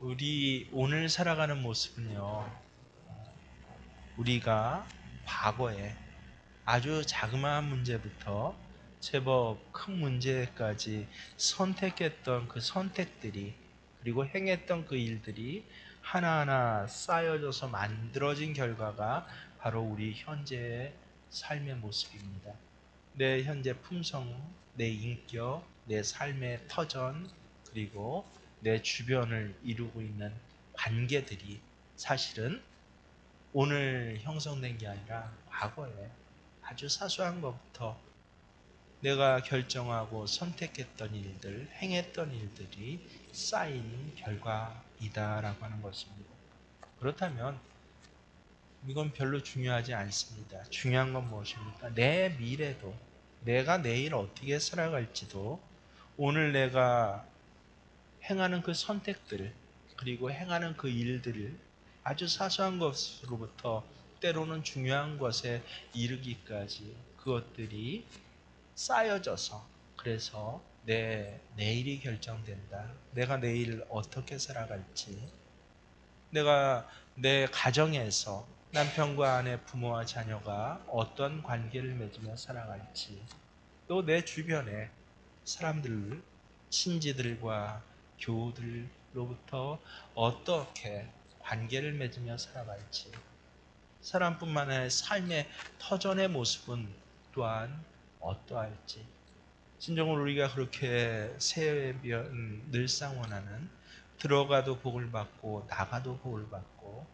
우리 오늘 살아가는 모습은요, 우리가 과거에 아주 자그마한 문제부터 제법 큰 문제까지 선택했던 그 선택들이, 그리고 행했던 그 일들이 하나하나 쌓여져서 만들어진 결과가 바로 우리 현재의 삶의 모습입니다. 내 현재 품성, 내 인격, 내 삶의 터전, 그리고 내 주변을 이루고 있는 관계들이 사실은 오늘 형성된 게 아니라 과거에 아주 사소한 것부터 내가 결정하고 선택했던 일들, 행했던 일들이 쌓인 결과이다라고 하는 것입니다. 그렇다면 이건 별로 중요하지 않습니다. 중요한 건 무엇입니까? 내 미래도, 내가 내일 어떻게 살아갈지도 오늘 내가 행하는 그 선택들, 그리고 행하는 그 일들을 아주 사소한 것으로부터 때로는 중요한 것에 이르기까지 그것들이 쌓여져서, 그래서 내 내일이 결정된다. 내가 내일 어떻게 살아갈지, 내가 내 가정에서 남편과 아내, 부모와 자녀가 어떤 관계를 맺으며 살아갈지, 또 내 주변에 사람들, 친지들과 교우들로부터 어떻게 관계를 맺으며 살아갈지, 사람뿐만 아니라 삶의 터전의 모습은 또한 어떠할지, 진정으로 우리가 그렇게 세변 늘상 원하는, 들어가도 복을 받고 나가도 복을 받고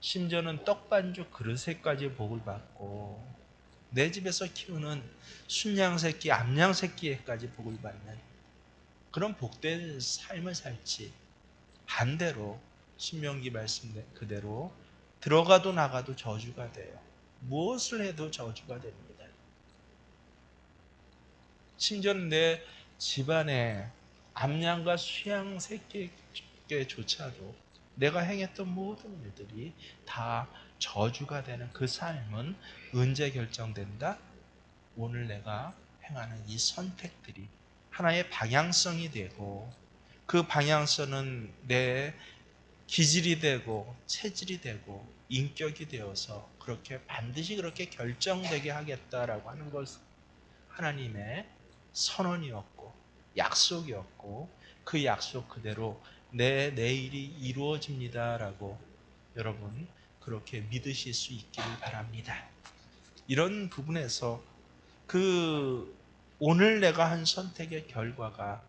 심지어는 떡반죽 그릇에까지 복을 받고 내 집에서 키우는 순양 새끼, 암양 새끼에까지 복을 받는 그런 복된 삶을 살지, 반대로 신명기 말씀 그대로 들어가도 나가도 저주가 돼요. 무엇을 해도 저주가 됩니다. 심지어는 내 집안에 암양과 수양 새끼에게조차도 내가 행했던 모든 일들이 다 저주가 되는 그 삶은 언제 결정된다? 오늘 내가 행하는 이 선택들이 하나의 방향성이 되고, 그 방향성은 내 기질이 되고 체질이 되고 인격이 되어서 그렇게 반드시 그렇게 결정되게 하겠다라고 하는 것을 하나님의 선언이었고 약속이었고, 그 약속 그대로 내 내일이 이루어집니다라고 여러분 그렇게 믿으실 수 있기를 바랍니다. 이런 부분에서 그 오늘 내가 한 선택의 결과가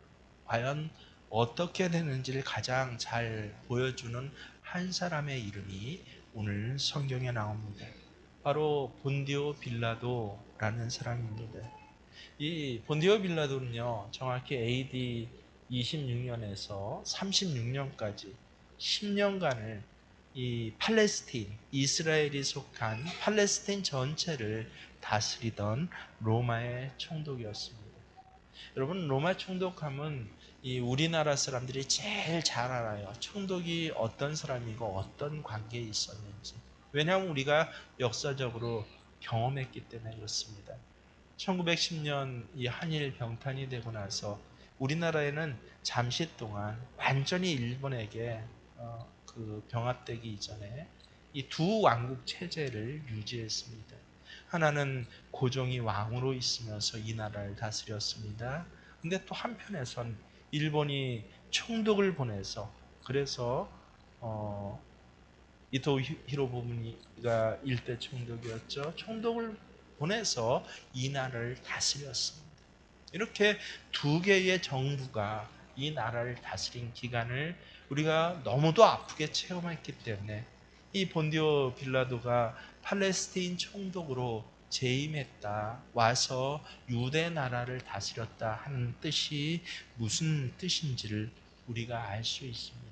과연 어떻게 되는지를 가장 잘 보여주는 한 사람의 이름이 오늘 성경에 나옵니다. 바로 본디오 빌라도라는 사람입니다. 이 본디오 빌라도는요, 정확히 AD 26년에서 36년까지 10년간을 이 팔레스틴, 이스라엘이 속한 팔레스틴 전체를 다스리던 로마의 총독이었습니다. 여러분, 로마 총독하면 이 우리나라 사람들이 제일 잘 알아요. 총독이 어떤 사람이고 어떤 관계에 있었는지. 왜냐하면 우리가 역사적으로 경험했기 때문에 그렇습니다. 1910년 이 한일 병탄이 되고 나서 우리나라에는 잠시 동안 완전히 일본에게 그 병합되기 이전에 이 두 왕국 체제를 유지했습니다. 하나는 고종이 왕으로 있으면서 이 나라를 다스렸습니다. 근데 또 한편에선 일본이 총독을 보내서, 그래서 이토 히로부미가 일대 총독이었죠. 총독을 보내서 이 나라를 다스렸습니다. 이렇게 두 개의 정부가 이 나라를 다스린 기간을 우리가 너무도 아프게 체험했기 때문에 이 본디오 빌라도가 팔레스타인 총독으로 재임했다, 와서 유대 나라를 다스렸다 하는 뜻이 무슨 뜻인지를 우리가 알 수 있습니다.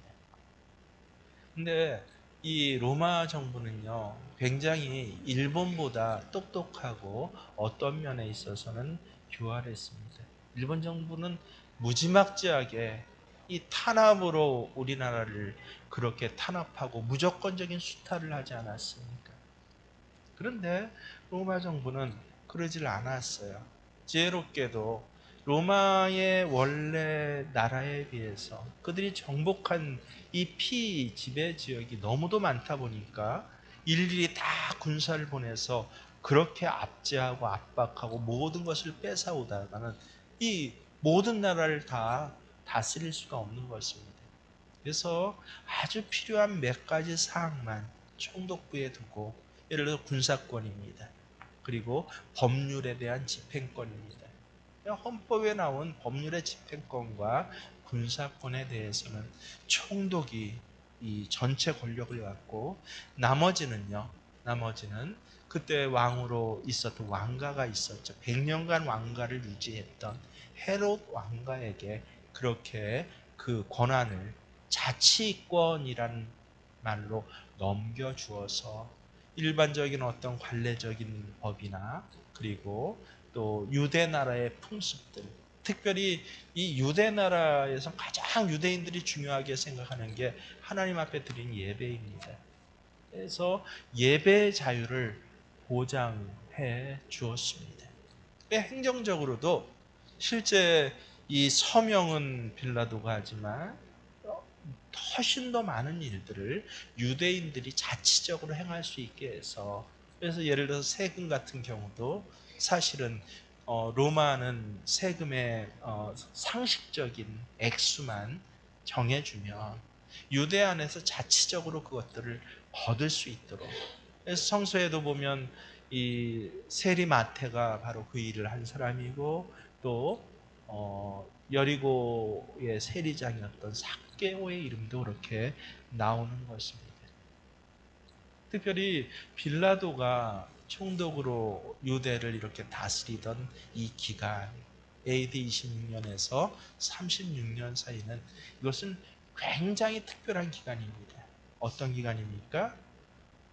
근데 이 로마 정부는요, 굉장히 일본보다 똑똑하고 어떤 면에 있어서는 교활했습니다. 일본 정부는 무지막지하게 이 탄압으로 우리나라를 그렇게 탄압하고 무조건적인 수탈을 하지 않았습니까? 그런데 로마 정부는 그러질 않았어요. 지혜롭게도 로마의 원래 나라에 비해서 그들이 정복한 이 피지배 지역이 너무도 많다 보니까 일일이 다 군사를 보내서 그렇게 압제하고 압박하고 모든 것을 뺏어오다가는 이 모든 나라를 다 다스릴 수가 없는 것입니다. 그래서 아주 필요한 몇 가지 사항만 총독부에 두고, 예를 들어 군사권입니다. 그리고 법률에 대한 집행권입니다. 헌법에 나온 법률의 집행권과 군사권에 대해서는 총독이 이 전체 권력을 갖고, 나머지는 그때 왕으로 있었던 왕가가 있었죠. 100년간 왕가를 유지했던 헤롯 왕가에게 그렇게 그 권한을 자치권이라는 말로 넘겨주어서 일반적인 어떤 관례적인 법이나, 그리고 또 유대 나라의 풍습들, 특별히 이 유대 나라에서 가장 유대인들이 중요하게 생각하는 게 하나님 앞에 드린 예배입니다. 그래서 예배 자유를 보장해 주었습니다. 행정적으로도 실제 이 서명은 빌라도가 하지만 훨씬 더 많은 일들을 유대인들이 자치적으로 행할 수 있게 해서, 그래서 예를 들어서 세금 같은 경우도 사실은 로마는 세금의 상식적인 액수만 정해주면 유대 안에서 자치적으로 그것들을 거둘 수 있도록, 그래서 성서에도 보면 이 세리 마태가 바로 그 일을 한 사람이고, 또 여리고의 세리장이었던 삭개오의 이름도 그렇게 나오는 것입니다. 특별히 빌라도가 총독으로 유대를 이렇게 다스리던 이 기간, AD 26년에서 36년 사이는, 이것은 굉장히 특별한 기간입니다. 어떤 기간입니까?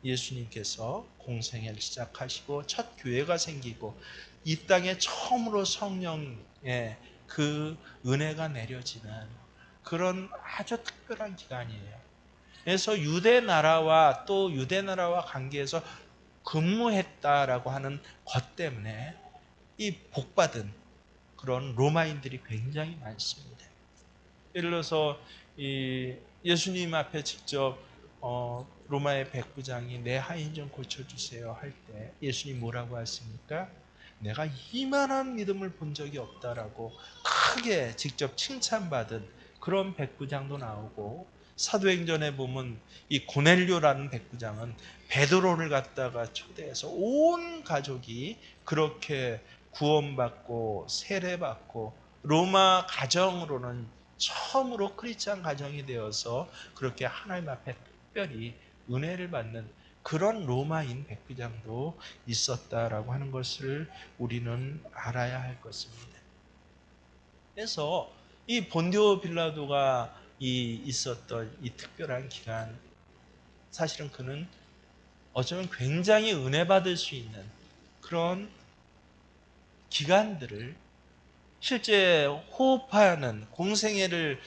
예수님께서 공생애를 시작하시고 첫 교회가 생기고 이 땅에 처음으로 성령의 그 은혜가 내려지는 그런 아주 특별한 기간이에요. 그래서 유대 나라와 또 유대 나라와 관계에서 근무했다라고 하는 것 때문에 이 복받은 그런 로마인들이 굉장히 많습니다. 예를 들어서 이 예수님 앞에 직접 로마의 백부장이 내 하인 좀 고쳐주세요 할 때 예수님 뭐라고 하십니까? 내가 이만한 믿음을 본 적이 없다라고 크게 직접 칭찬받은 그런 백부장도 나오고, 사도행전에 보면 이 고넬료라는 백부장은 베드로를 갖다가 초대해서 온 가족이 그렇게 구원받고 세례받고 로마 가정으로는 처음으로 크리스찬 가정이 되어서 그렇게 하나님 앞에 특별히 은혜를 받는 그런 로마인 백부장도 있었다라고 하는 것을 우리는 알아야 할 것입니다. 그래서 이 본디오 빌라도가 있었던 이 특별한 기간, 사실은 그는 어쩌면 굉장히 은혜 받을 수 있는 그런 기간들을, 실제 호흡하는 공생애를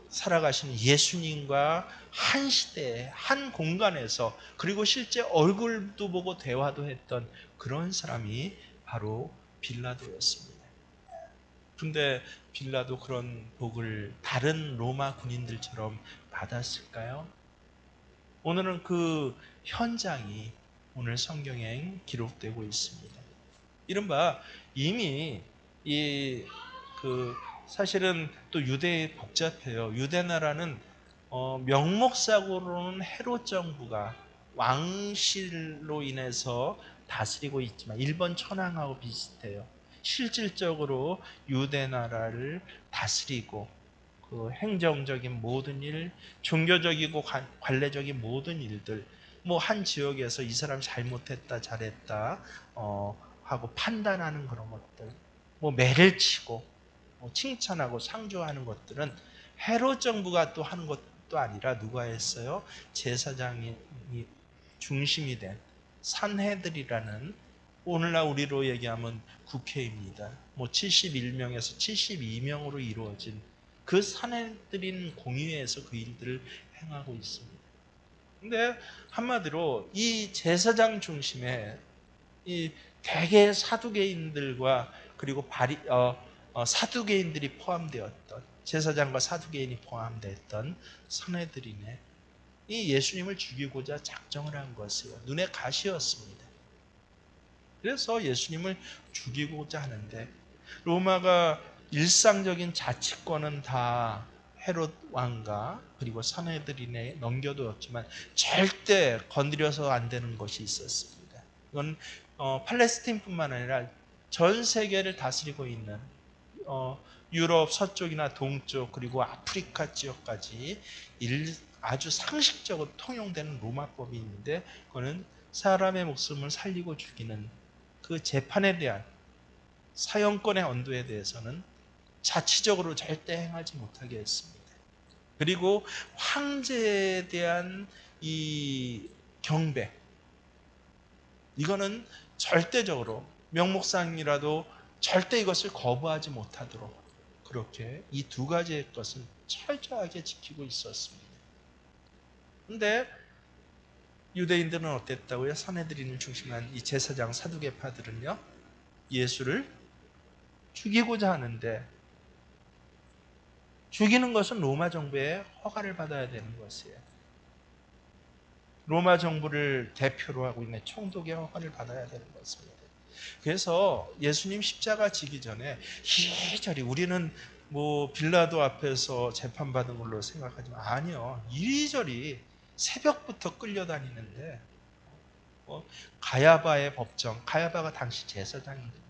살아가시는 예수님과 한 시대에 한 공간에서, 그리고 실제 얼굴도 보고 대화도 했던 그런 사람이 바로 빌라도였습니다. 그런데 빌라도 그런 복을 다른 로마 군인들처럼 받았을까요? 오늘은 그 현장이 오늘 성경에 기록되고 있습니다. 이른바 이미 이 사실은 또 유대에 복잡해요. 유대 나라는 명목상으로는 헤롯 정부가 왕실로 인해서 다스리고 있지만 일본 천황하고 비슷해요. 실질적으로 유대 나라를 다스리고 그 행정적인 모든 일, 종교적이고 관례적인 모든 일들, 뭐 한 지역에서 이 사람 잘못했다 잘했다 하고 판단하는 그런 것들, 뭐 매를 치고 뭐 칭찬하고 상조하는 것들은 헤롯 정부가 또 하는 것도 아니라 누가 했어요? 제사장이 중심이 된 산헤들이라는, 오늘날 우리로 얘기하면 국회입니다. 뭐 71명에서 72명으로 이루어진 그 산헤들인 공의회에서 그 일들을 행하고 있습니다. 근데 한마디로 이 제사장 중심의 이 대개 사두개인들과 그리고 사두개인들이 포함되었던, 제사장과 사두개인이 포함되었던 선해들이네, 이 예수님을 죽이고자 작정을 한 것이에요. 눈의 가시였습니다. 그래서 예수님을 죽이고자 하는데, 로마가 일상적인 자치권은 다 헤롯 왕과 그리고 선해들인에 넘겨두었지만 절대 건드려서 안 되는 것이 있었습니다. 이건 팔레스틴뿐만 아니라 전 세계를 다스리고 있는 유럽 서쪽이나 동쪽 그리고 아프리카 지역까지 아주 상식적으로 통용되는 로마법이 있는데, 그거는 사람의 목숨을 살리고 죽이는 그 재판에 대한 사형권의 언도에 대해서는 자치적으로 절대 행하지 못하게 했습니다. 그리고 황제에 대한 이 경배, 이거는 절대적으로 명목상이라도 절대 이것을 거부하지 못하도록 그렇게 이 두 가지의 것은 철저하게 지키고 있었습니다. 근데 유대인들은 어땠다고요? 선해들인을 중심한 이 제사장 사두개파들은요, 예수를 죽이고자 하는데, 죽이는 것은 로마 정부의 허가를 받아야 되는 것이에요. 로마 정부를 대표로 하고 있는 총독의 허가를 받아야 되는 것입니다. 그래서 예수님 십자가 지기 전에 이리저리, 우리는 뭐 빌라도 앞에서 재판받은 걸로 생각하지만 아니요, 이리저리 새벽부터 끌려다니는데, 가야바의 법정, 가야바가 당시 제사장이거든요.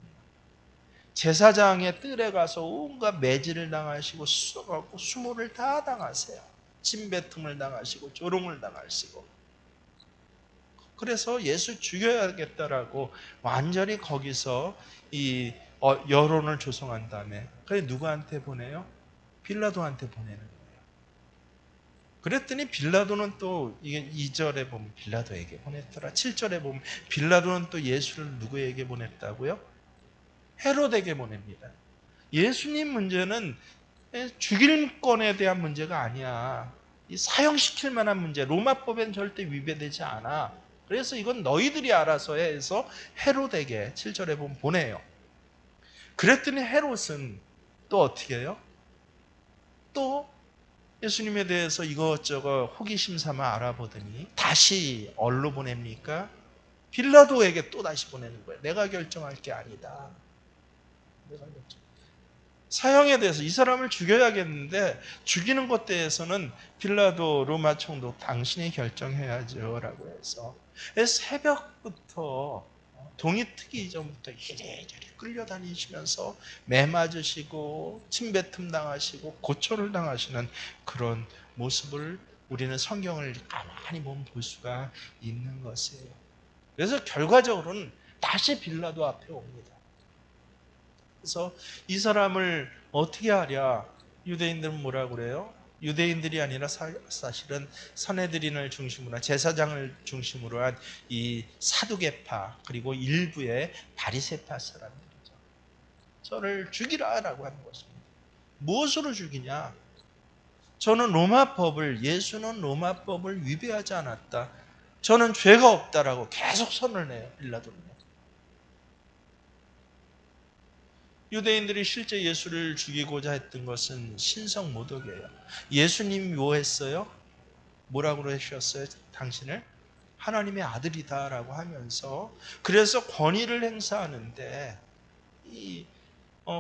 제사장의 뜰에 가서 온갖 매질을 당하시고 수모를 다 당하세요. 침뱉음을 당하시고 조롱을 당하시고. 그래서 예수 죽여야겠다라고 완전히 거기서 이 여론을 조성한 다음에, 그래 누구한테 보내요? 빌라도한테 보내는 거예요. 그랬더니 빌라도는 또 이게 2절에 보면 빌라도에게 보냈더라. 7절에 보면 빌라도는 또 예수를 누구에게 보냈다고요? 헤롯에게 보냅니다. 예수님 문제는 죽일 건에 대한 문제가 아니야. 이 사형시킬 만한 문제, 로마법엔 절대 위배되지 않아. 그래서 이건 너희들이 알아서 해서 헤롯에게 7절에 보면 보내요. 그랬더니 헤롯은 또 어떻게 해요? 또 예수님에 대해서 이것저것 호기심 삼아 알아보더니 다시 어디로 보냅니까? 빌라도에게 또 다시 보내는 거예요. 내가 결정할 게 아니다. 내가 결정. 사형에 대해서 이 사람을 죽여야겠는데 죽이는 것 대해서는 빌라도 로마 총독 당신이 결정해야죠 라고 해서 새벽부터 동이 트기 이전부터 이리저리 끌려다니시면서 매 맞으시고 침뱉음 당하시고 고초를 당하시는 그런 모습을 우리는 성경을 가만히 보면 볼 수가 있는 것이에요. 그래서 결과적으로는 다시 빌라도 앞에 옵니다. 그래서 이 사람을 어떻게 하랴? 유대인들은 뭐라고 그래요? 유대인들이 아니라 사실은 선해드린을 중심으로 한, 제사장을 중심으로 한 이 사두개파 그리고 일부의 바리새파 사람들이죠. 저를 죽이라라고 하는 것입니다. 무엇으로 죽이냐? 저는 로마법을, 예수는 로마법을 위배하지 않았다. 저는 죄가 없다라고 계속 선을 내요. 빌라도는. 유대인들이 실제 예수를 죽이고자 했던 것은 신성 모독이에요. 예수님이 뭐 했어요? 뭐라고 하셨어요? 당신을 하나님의 아들이다라고 하면서, 그래서 권위를 행사하는데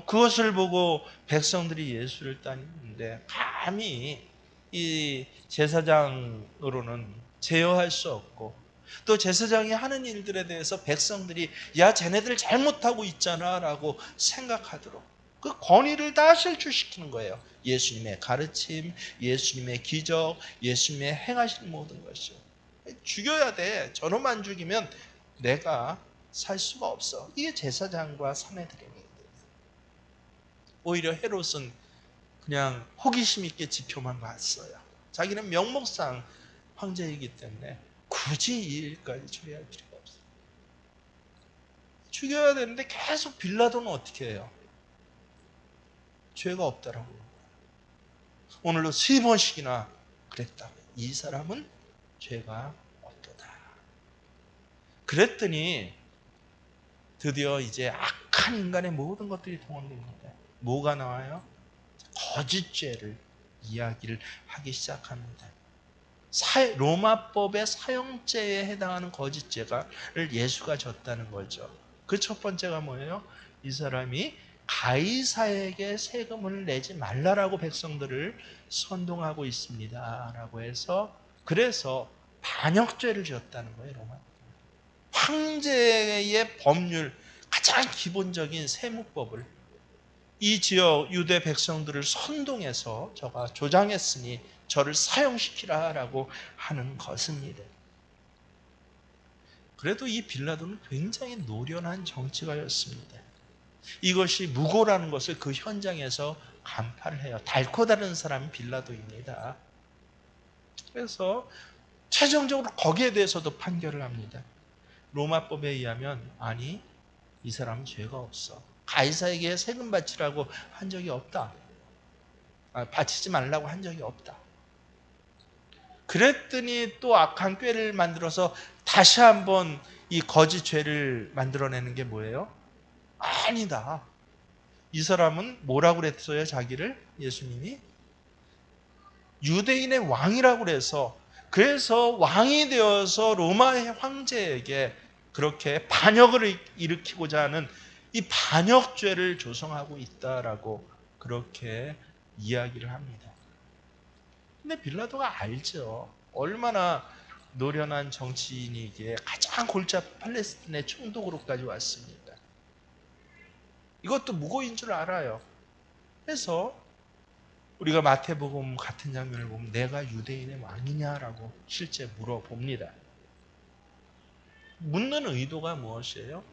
그것을 보고 백성들이 예수를 따르는데 감히 이 제사장으로는 제어할 수 없고, 또 제사장이 하는 일들에 대해서 백성들이 야 쟤네들 잘못하고 있잖아 라고 생각하도록 그 권위를 다 실추시키는 거예요. 예수님의 가르침, 예수님의 기적, 예수님의 행하신 모든 것이요. 죽여야 돼. 저놈 안 죽이면 내가 살 수가 없어. 이게 제사장과 사내들입니다. 오히려 헤롯은 그냥 호기심 있게 지표만 봤어요. 자기는 명목상 황제이기 때문에 굳이 이 일까지 처리할 필요가 없어요. 죽여야 되는데 계속 빌라도는 어떻게 해요? 죄가 없다라고. 오늘로 3번씩이나 그랬다. 이 사람은 죄가 없도다. 그랬더니 드디어 이제 악한 인간의 모든 것들이 동원됩니다. 뭐가 나와요? 거짓죄를 이야기를 하기 시작합니다. 로마법의 사형죄에 해당하는 거짓죄를 예수가 졌다는 거죠. 그 첫 번째가 뭐예요? 이 사람이 가이사에게 세금을 내지 말라라고 백성들을 선동하고 있습니다 라고 해서, 그래서 반역죄를 지었다는 거예요. 로마 황제의 법률, 가장 기본적인 세무법을 이 지역 유대 백성들을 선동해서 저가 조장했으니 저를 사형시키라라고 하는 것입니다. 그래도 이 빌라도는 굉장히 노련한 정치가였습니다. 이것이 무고라는 것을 그 현장에서 간파를 해요. 달고 다른 사람이 빌라도입니다. 그래서 최종적으로 거기에 대해서도 판결을 합니다. 로마법에 의하면 아니, 이 사람은 죄가 없어. 가이사에게 세금 바치라고 한 적이 없다. 바치지 말라고 한 적이 없다. 그랬더니 또 악한 꾀를 만들어서 다시 한번 이 거짓 죄를 만들어내는 게 뭐예요? 아니다. 이 사람은 뭐라고 그랬어요? 자기를 예수님이 유대인의 왕이라고 그래서, 그래서 왕이 되어서 로마의 황제에게 그렇게 반역을 일으키고자 하는 이 반역죄를 조성하고 있다라고 그렇게 이야기를 합니다. 근데 빌라도가 알죠. 얼마나 노련한 정치인이기에 가장 골치 아픈 팔레스틴의 총독으로까지 왔습니다. 이것도 무고인 줄 알아요. 그래서 우리가 마태복음 같은 장면을 보면 내가 유대인의 왕이냐라고 실제 물어봅니다. 묻는 의도가 무엇이에요?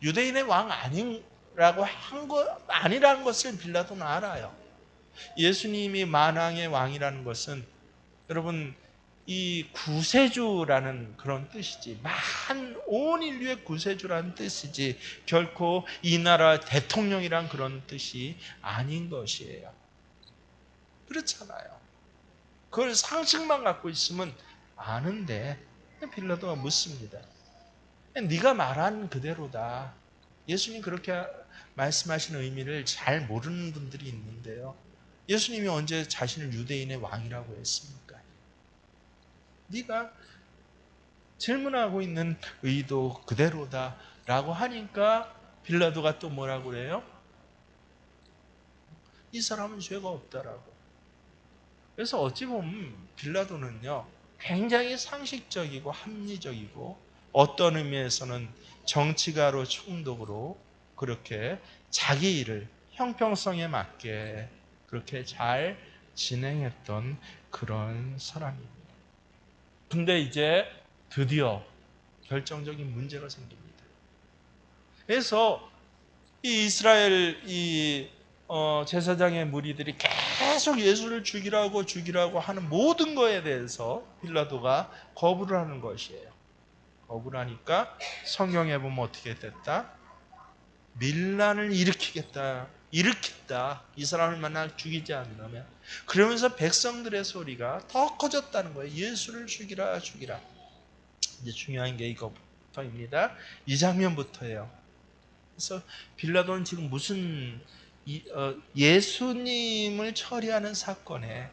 유대인의 왕 아니라고 한 거 아니라는 것을 빌라도는 알아요. 예수님이 만왕의 왕이라는 것은 여러분 이 구세주라는 그런 뜻이지, 온 인류의 구세주라는 뜻이지 결코 이 나라 대통령이란 그런 뜻이 아닌 것이에요. 그렇잖아요. 그걸 상식만 갖고 있으면 아는데 빌라도가 묻습니다. 네가 말한 그대로다. 예수님 그렇게 말씀하시는 의미를 잘 모르는 분들이 있는데요. 예수님이 언제 자신을 유대인의 왕이라고 했습니까? 네가 질문하고 있는 의도 그대로다 라고 하니까 빌라도가 또 뭐라고 그래요? 이 사람은 죄가 없다라고. 그래서 어찌 보면 빌라도는요 굉장히 상식적이고 합리적이고 어떤 의미에서는 정치가로 총독으로 그렇게 자기 일을 형평성에 맞게 그렇게 잘 진행했던 그런 사람입니다. 근데 이제 드디어 결정적인 문제가 생깁니다. 그래서 이 이스라엘 제사장의 무리들이 계속 예수를 죽이라고 하는 모든 거에 대해서 빌라도가 거부를 하는 것이에요. 거부를 하니까 성경에 보면 어떻게 됐다? 밀란을 일으키겠다. 일으켰다. 이 사람을 만나 죽이지 않으면. 그러면서 백성들의 소리가 더 커졌다는 거예요. 예수를 죽이라 죽이라. 이제 중요한 게 이거부터입니다. 이 장면부터예요. 그래서 빌라도는 지금 무슨 예수님을 처리하는 사건에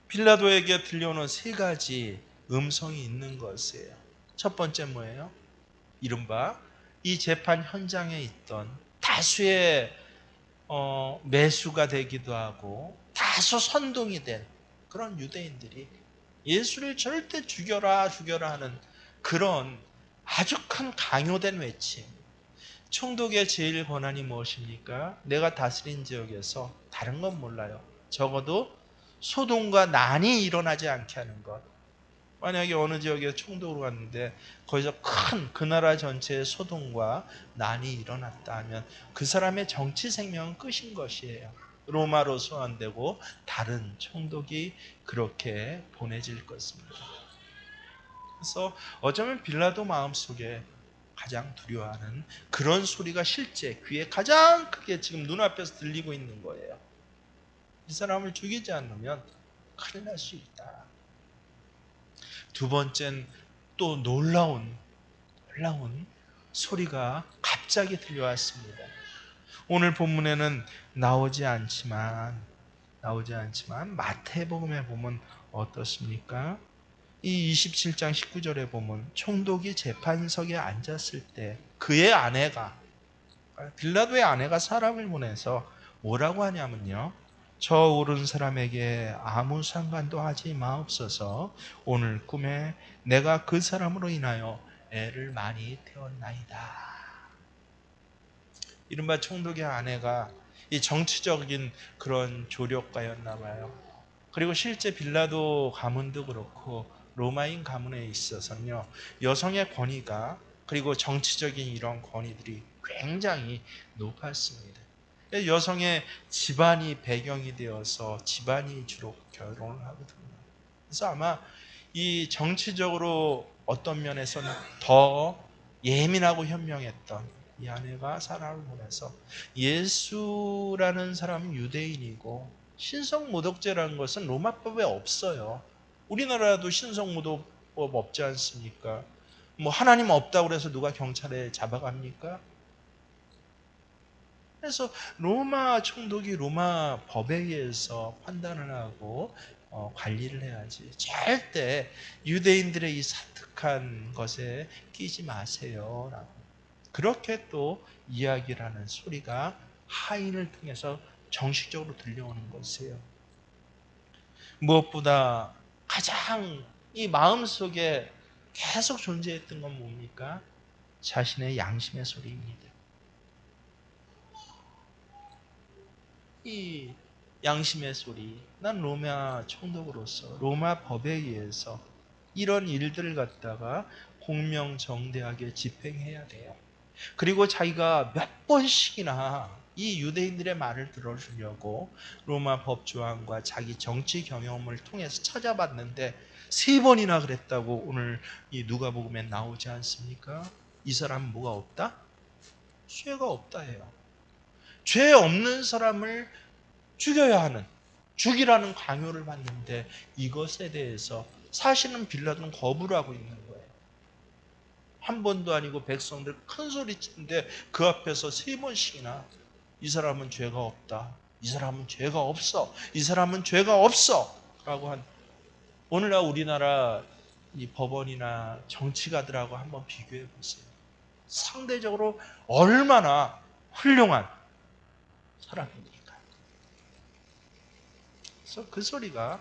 빌라도에게 들려오는 세 가지 음성이 있는 것이에요. 첫 번째 뭐예요? 이른바 이 재판 현장에 있던 다수의 매수가 되기도 하고 다수 선동이 된 그런 유대인들이 예수를 절대 죽여라 죽여라 하는 그런 아주 큰 강요된 외침. 총독의 제일 권한이 무엇입니까? 내가 다스린 지역에서 다른 건 몰라요. 적어도 소동과 난이 일어나지 않게 하는 것. 만약에 어느 지역에 총독으로 갔는데 거기서 큰 그 나라 전체의 소동과 난이 일어났다 하면 그 사람의 정치 생명은 끝인 것이에요. 로마로 소환되고 다른 총독이 그렇게 보내질 것입니다. 그래서 어쩌면 빌라도 마음속에 가장 두려워하는 그런 소리가 실제 귀에 가장 크게 지금 눈앞에서 들리고 있는 거예요. 이 사람을 죽이지 않으면 큰일 날 수 있다. 두 번째는 또 놀라운 소리가 갑자기 들려왔습니다. 오늘 본문에는 나오지 않지만 마태복음에 보면 어떻습니까? 이 27장 19절에 보면 총독이 재판석에 앉았을 때 그의 아내가, 빌라도의 아내가 사람을 보내서 뭐라고 하냐면요, 저 오른 사람에게 아무 상관도 하지 마옵소서. 오늘 꿈에 내가 그 사람으로 인하여 애를 많이 태웠나이다. 이른바 총독의 아내가 이 정치적인 그런 조력가였나 봐요. 그리고 실제 빌라도 가문도 그렇고 로마인 가문에 있어서는요, 여성의 권위가, 그리고 정치적인 이런 권위들이 굉장히 높았습니다. 여성의 집안이 배경이 되어서 집안이 주로 결혼을 하거든요. 그래서 아마 이 정치적으로 어떤 면에서는 더 예민하고 현명했던 이 아내가 사람을 보내서, 예수라는 사람은 유대인이고 신성모독죄라는 것은 로마법에 없어요. 우리나라도 신성모독법 없지 않습니까? 뭐 하나님 없다고 그래서 누가 경찰에 잡아갑니까? 그래서 로마 총독이 로마 법에 의해서 판단을 하고 관리를 해야지, 절대 유대인들의 이 사특한 것에 끼지 마세요 라고 그렇게 또 이야기를 하는 소리가 하인을 통해서 정식적으로 들려오는 것이에요. 무엇보다 가장 이 마음속에 계속 존재했던 건 뭡니까? 자신의 양심의 소리입니다. 이 양심의 소리, 난 로마 총독으로서 로마 법에 의해서 이런 일들을 갖다가 공명정대하게 집행해야 돼요. 그리고 자기가 몇 번씩이나 이 유대인들의 말을 들어주려고 로마 법조항과 자기 정치 경험을 통해서 찾아봤는데 3번이나 그랬다고 오늘 이 누가복음에 나오지 않습니까? 이 사람은 뭐가 없다? 죄가 없다 해요. 죄 없는 사람을 죽여야 하는, 죽이라는 강요를 받는데 이것에 대해서 사실은 빌라도는 거부를 하고 있는 거예요. 한 번도 아니고 백성들 큰 소리 치는데 그 앞에서 3번씩이나 이 사람은 죄가 없다, 이 사람은 죄가 없어, 이 사람은 죄가 없어 라고 한, 오늘날 우리나라 이 법원이나 정치가들하고 한번 비교해 보세요. 상대적으로 얼마나 훌륭한 사람입니까? 그래서 그 소리가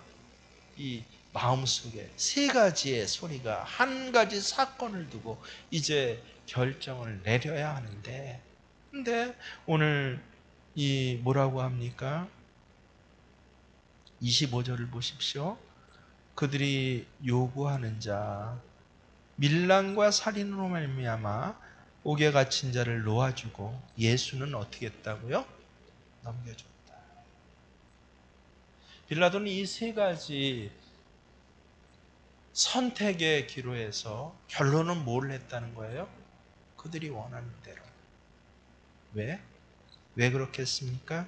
이 마음속에 3가지의 소리가 한 가지 사건을 두고 이제 결정을 내려야 하는데, 근데 오늘 이 뭐라고 합니까? 25절을 보십시오. 그들이 요구하는 자, 밀란과 살인으로 말미암아 옥에 갇힌 자를 놓아주고 예수는 어떻게 했다고요? 넘겨줬다. 빌라도는 이 3가지 선택의 기로에서 결론은 뭘 했다는 거예요? 그들이 원하는 대로. 왜? 왜 그렇게 했습니까?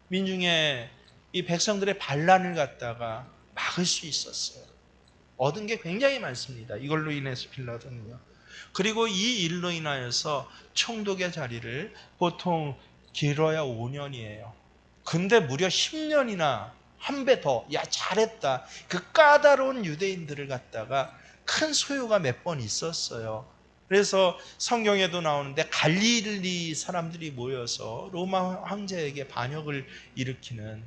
민중의 이 백성들의 반란을 갖다가 막을 수 있었어요. 얻은 게 굉장히 많습니다. 이걸로 인해서 빌라도는요. 그리고 이 일로 인하여서 총독의 자리를 보통 길어야 5년이에요. 근데 무려 10년이나 한 배 더, 야 잘했다, 그 까다로운 유대인들을 갖다가 큰 소요가 몇 번 있었어요. 그래서 성경에도 나오는데 갈릴리 사람들이 모여서 로마 황제에게 반역을 일으키는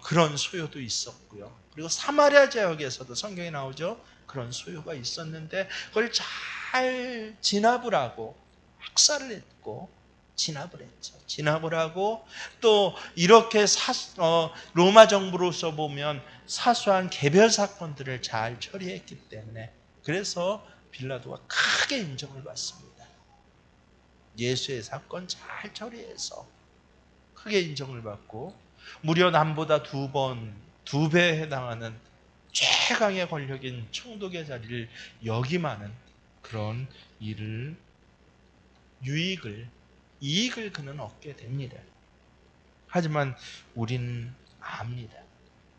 그런 소요도 있었고요. 그리고 사마리아 지역에서도 성경에 나오죠. 그런 소요가 있었는데 그걸 잘 진압을 하고 학살을 했고 진압을 했죠. 진압을 하고 또 이렇게 로마 정부로서 보면 사소한 개별 사건들을 잘 처리했기 때문에 그래서 빌라도가 크게 인정을 받습니다. 예수의 사건 잘 처리해서 크게 인정을 받고 무려 남보다 2배에 해당하는 최강의 권력인 총독의 자리를 역임하는 그런 일을, 이익을 그는 얻게 됩니다. 하지만 우리는 압니다.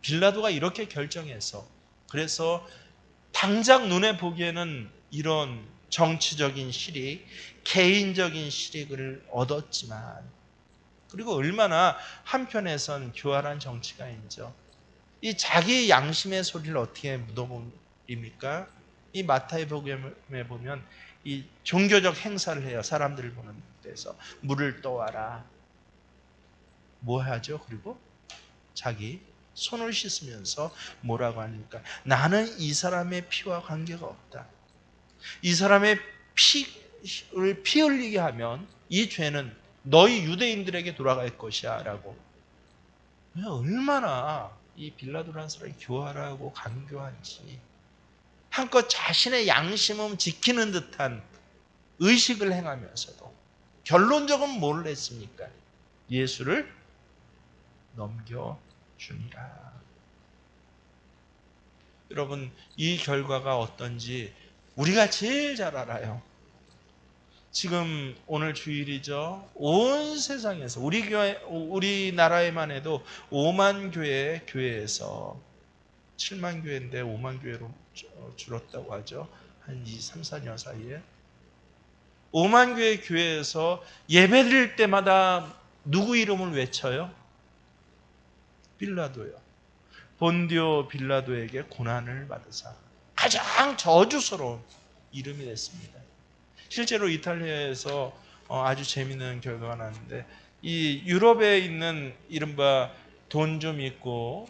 빌라도가 이렇게 결정해서, 그래서 당장 눈에 보기에는 이런 정치적인 실익, 개인적인 실익을 얻었지만, 그리고 얼마나 한편에선 교활한 정치가인지요. 이 자기 양심의 소리를 어떻게 묻어버립니까? 이 마태복음에 보면 이 종교적 행사를 해요. 사람들을 보는 데서 물을 떠와라. 뭐 하죠? 그리고 자기 손을 씻으면서 뭐라고 하니까 나는 이 사람의 피와 관계가 없다. 이 사람의 피를 피 흘리게 하면 이 죄는 너희 유대인들에게 돌아갈 것이야 라고. 얼마나 이 빌라도라는 사람이 교활하고 간교한지, 한껏 자신의 양심은 지키는 듯한 의식을 행하면서도 결론적으로 뭘 했습니까? 예수를 넘겨주니라. 여러분, 이 결과가 어떤지 우리가 제일 잘 알아요. 지금 오늘 주일이죠. 온 세상에서 우리나라에만 해도 5만 교회에서 7만 교회인데 5만 교회로 줄었다고 하죠. 한 2, 3, 4년 사이에 5만 교회에서 예배드릴 때마다 누구 이름을 외쳐요? 빌라도요. 본디오 빌라도에게 고난을 받으사. 가장 저주스러운 이름이 됐습니다. 실제로 이탈리아에서 아주 재미있는 결과가 나는데, 이 유럽에 있는 이른바 돈 좀 있고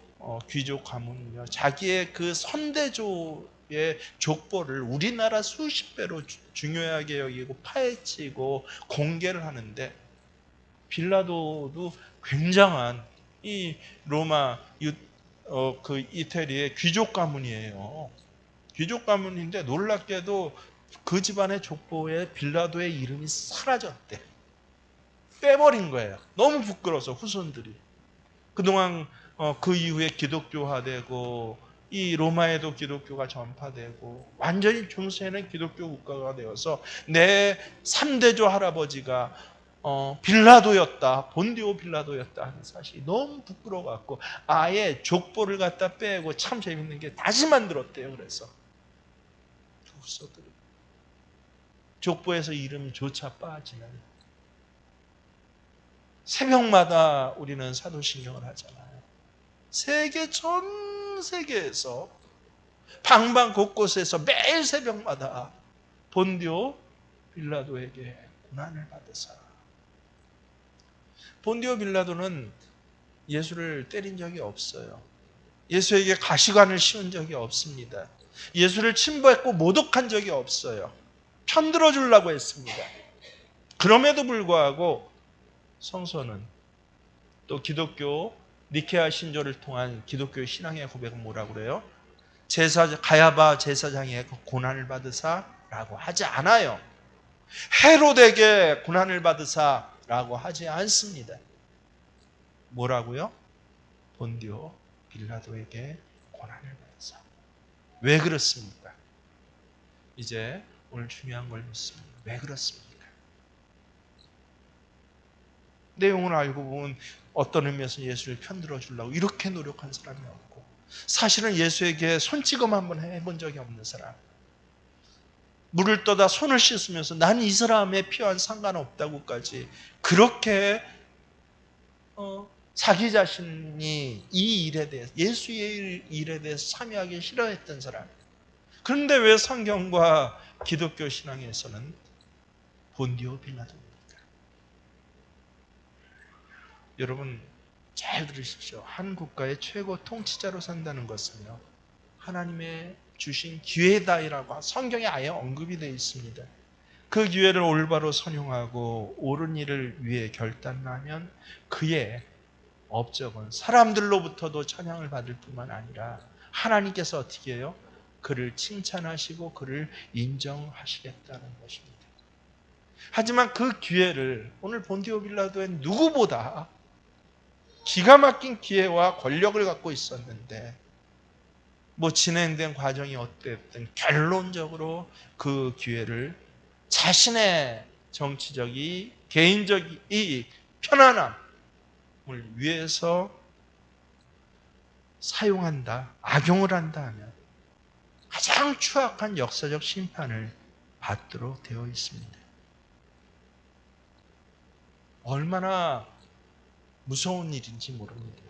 귀족 가문은요, 자기의 그 선대조의 족보를 우리나라 수십 배로 중요하게 여기고 파헤치고 공개를 하는데, 빌라도도 굉장한 이 로마 그 이태리의 귀족 가문이에요. 귀족 가문인데 놀랍게도 그 집안의 족보에 빌라도의 이름이 사라졌대. 빼버린 거예요. 너무 부끄러워서 후손들이. 그동안 그 이후에 기독교화되고 이 로마에도 기독교가 전파되고 완전히 중세는 기독교 국가가 되어서 내 3대조 할아버지가 빌라도였다, 본디오 빌라도였다 하는 사실이 너무 부끄러워갖고 아예 족보를 갖다 빼고, 참 재밌는 게 다시 만들었대요. 그래서 후손들이 족보에서 이름조차 빠지는, 새벽마다 우리는 사도신경을 하잖아요. 전 세계에서 방방 곳곳에서 매일 새벽마다 본디오 빌라도에게 고난을 받으사. 본디오 빌라도는 예수를 때린 적이 없어요. 예수에게 가시관을 씌운 적이 없습니다. 예수를 침범했고 모독한 적이 없어요. 편들어 주려고 했습니다. 그럼에도 불구하고 성서는, 또 기독교 니케아 신조를 통한 기독교의 신앙의 고백은 뭐라고 그래요? 가야바 제사장의 고난을 받으사라고 하지 않아요. 헤롯에게 고난을 받으사라고 하지 않습니다. 뭐라고요? 본디오 빌라도에게 고난을 받으사. 왜 그렇습니까? 이제 오늘 중요한 걸 묻습니다. 왜 그렇습니까? 내용을 알고 보면 어떤 의미에서 예수를 편들어 주려고 이렇게 노력한 사람이 없고, 사실은 예수에게 손찌검 한번 해본 적이 없는 사람, 물을 떠다 손을 씻으면서 난 이 사람의 피와 상관없다고까지 그렇게 자기 자신이 이 일에 대해서, 예수의 일에 대해서 참여하기 싫어했던 사람. 그런데 왜 성경과 기독교 신앙에서는 본디오 빌라도입니까? 여러분 잘 들으십시오. 한 국가의 최고 통치자로 산다는 것은요, 하나님의 주신 기회다라고 성경에 아예 언급이 되어 있습니다. 그 기회를 올바로 선용하고 옳은 일을 위해 결단하면 그의 업적은 사람들로부터도 찬양을 받을 뿐만 아니라 하나님께서 어떻게 해요? 그를 칭찬하시고 그를 인정하시겠다는 것입니다. 하지만 그 기회를 오늘 본디오 빌라도는 누구보다 기가 막힌 기회와 권력을 갖고 있었는데, 진행된 과정이 어땠든 결론적으로 그 기회를 자신의 정치적인 개인적인 이 편안함을 위해서 사용한다, 악용을 한다 하면 가장 추악한 역사적 심판을 받도록 되어 있습니다. 얼마나 무서운 일인지 모릅니다.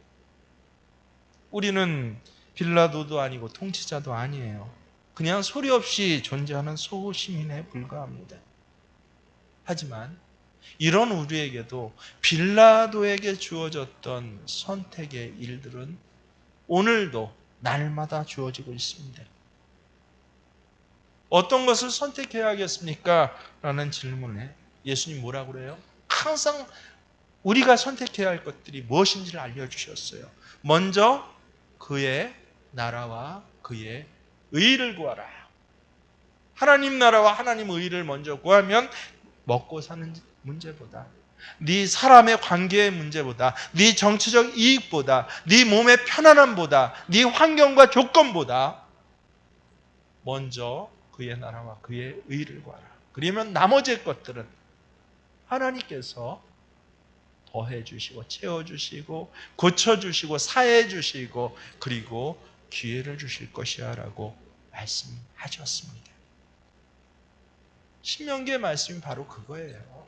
우리는 빌라도도 아니고 통치자도 아니에요. 그냥 소리 없이 존재하는 소시민에 불과합니다. 하지만 이런 우리에게도 빌라도에게 주어졌던 선택의 일들은 오늘도 날마다 주어지고 있습니다. 어떤 것을 선택해야 하겠습니까? 라는 질문에 예수님 뭐라고 그래요? 항상 우리가 선택해야 할 것들이 무엇인지를 알려주셨어요. 먼저 그의 나라와 그의 의를 구하라. 하나님 나라와 하나님 의를 먼저 구하면 먹고 사는 문제보다, 네 사람의 관계의 문제보다, 네 정치적 이익보다, 네 몸의 편안함보다, 네 환경과 조건보다 먼저 그의 나라와 그의 의를 구하라. 그러면 나머지 것들은 하나님께서 더해주시고 채워주시고 고쳐주시고 사해주시고 그리고 기회를 주실 것이야 라고 말씀하셨습니다. 신명기의 말씀이 바로 그거예요.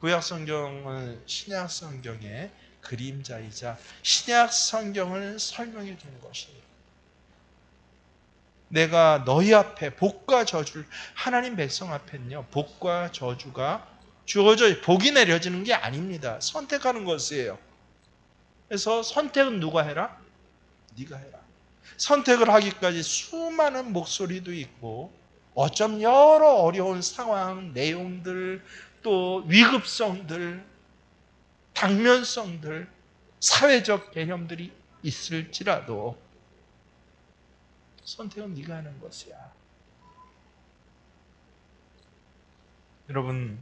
구약 성경은 신약 성경의 그림자이자 신약 성경을 설명해 주는 것이에요. 내가 너희 앞에 복과 저주를, 하나님 백성 앞에는요 복과 저주가 주어져, 복이 내려지는 게 아닙니다. 선택하는 것이에요. 그래서 선택은 누가 해라? 네가 해라. 선택을 하기까지 수많은 목소리도 있고 어쩜 여러 어려운 상황, 내용들, 또 위급성들, 당면성들, 사회적 개념들이 있을지라도 선택은 네가 하는 것이야. 여러분,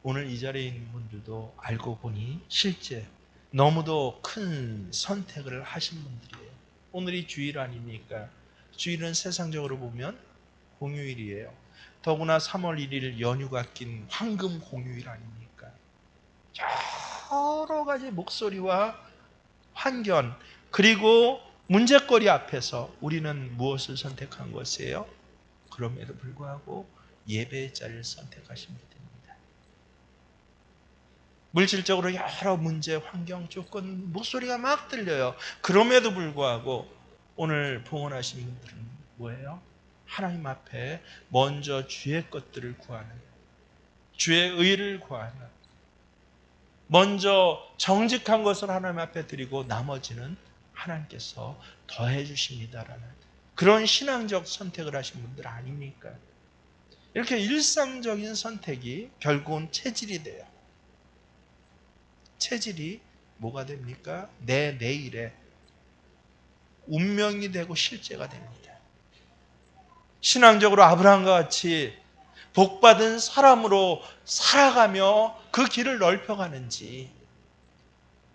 오늘 이 자리에 있는 분들도 알고 보니 실제 너무도 큰 선택을 하신 분들이에요. 오늘이 주일 아닙니까? 주일은 세상적으로 보면 공휴일이에요. 더구나 3월 1일 연휴가 낀 황금 공휴일 아닙니까? 여러 가지 목소리와 환경 그리고 문제거리 앞에서 우리는 무엇을 선택한 것이에요? 그럼에도 불구하고 예배의 자리를 선택하시면 됩니다. 물질적으로 여러 문제, 환경, 조건, 목소리가 막 들려요. 그럼에도 불구하고 오늘 봉헌하신 분들은 뭐예요? 하나님 앞에 먼저 주의 것들을 구하는, 주의 의를 구하는, 먼저 정직한 것을 하나님 앞에 드리고 나머지는 하나님께서 더해 주십니다라는 그런 신앙적 선택을 하신 분들 아닙니까? 이렇게 일상적인 선택이 결국은 체질이 돼요. 체질이 뭐가 됩니까? 내 내일의 운명이 되고 실제가 됩니다. 신앙적으로 아브라함과 같이 복받은 사람으로 살아가며 그 길을 넓혀가는지,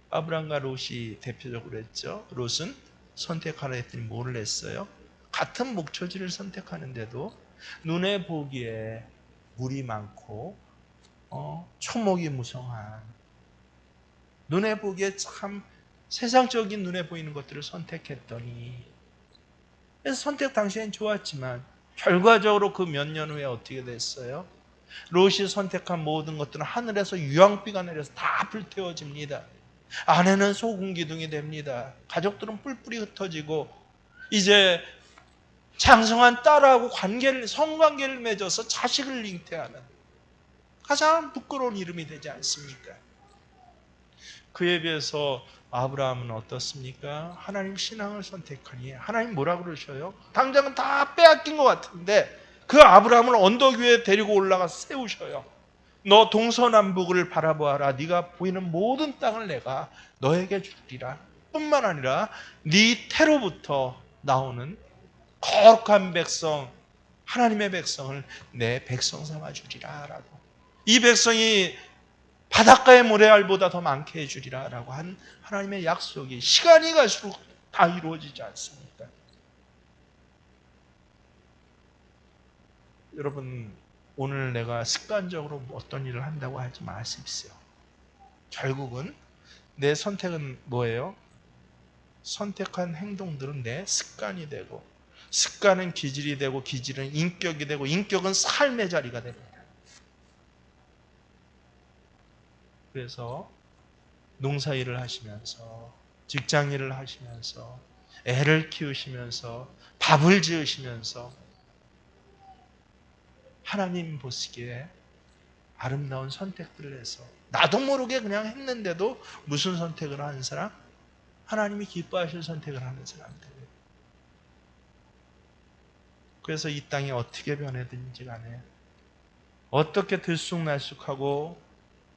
아브라함과 롯이 대표적으로 했죠. 롯은 선택하라 했더니 뭐를 했어요? 같은 목초지를 선택하는데도 눈에 보기에 물이 많고 초목이 무성한, 눈에 보기에 참 세상적인 눈에 보이는 것들을 선택했더니, 그래서 선택 당시엔 좋았지만 결과적으로 그 몇 년 후에 어떻게 됐어요? 롯이 선택한 모든 것들은 하늘에서 유황비가 내려서 다 불태워집니다. 아내는 소금 기둥이 됩니다. 가족들은 뿔뿔이 흩어지고 이제 장성한 딸하고 성관계를 맺어서 자식을 잉태하는 가장 부끄러운 이름이 되지 않습니까? 그에 비해서 아브라함은 어떻습니까? 하나님 신앙을 선택하니 하나님 뭐라 그러셔요? 당장은 다 빼앗긴 것 같은데 그 아브라함을 언덕 위에 데리고 올라가 세우셔요. 너 동서남북을 바라보아라. 네가 보이는 모든 땅을 내가 너에게 주리라. 뿐만 아니라 네 태로부터 나오는 거룩한 백성, 하나님의 백성을 내 백성 삼아 주리라 라고. 이 백성이 바닷가의 모래알보다 더 많게 해주리라 라고 한 하나님의 약속이 시간이 갈수록 다 이루어지지 않습니까? 여러분, 오늘 내가 습관적으로 어떤 일을 한다고 하지 마십시오. 결국은 내 선택은 뭐예요? 선택한 행동들은 내 습관이 되고 습관은 기질이 되고 기질은 인격이 되고 인격은 삶의 자리가 됩니다. 그래서 농사일을 하시면서 직장일을 하시면서 애를 키우시면서 밥을 지으시면서 하나님 보시기에 아름다운 선택들을 해서 나도 모르게 그냥 했는데도 무슨 선택을 하는 사람? 하나님이 기뻐하실 선택을 하는 사람들. 그래서 이 땅이 어떻게 변해든지 간에 어떻게 들쑥날쑥하고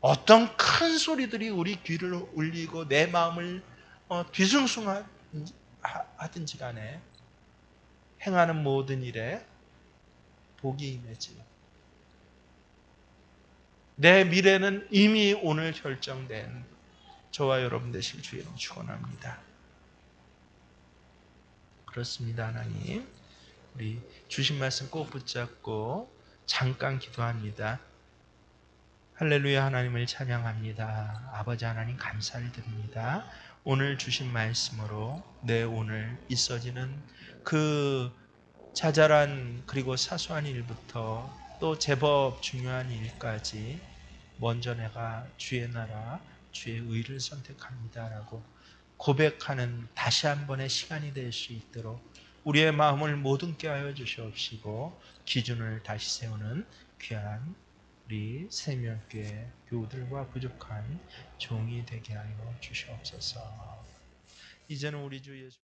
어떤 큰 소리들이 우리 귀를 울리고 내 마음을 뒤숭숭하든지 간에 행하는 모든 일에 복이 임해지요. 내 미래는 이미 오늘 결정된 저와 여러분 되실 주의 이름 축원합니다. 그렇습니다. 하나님, 우리 주신 말씀 꼭 붙잡고 잠깐 기도합니다. 할렐루야. 하나님을 찬양합니다. 아버지 하나님 감사를 드립니다. 오늘 주신 말씀으로 내 오늘 있어지는 그 자잘한 그리고 사소한 일부터 또 제법 중요한 일까지 먼저 내가 주의 나라 주의 의를 선택합니다라고 고백하는 다시 한 번의 시간이 될 수 있도록 우리의 마음을 모든 게 하여 주시옵시고 기준을 다시 세우는 귀한 우리 생명교회 교우들과 부족한 종이 되게 하여 주시옵소서. 이제는 우리 주 예수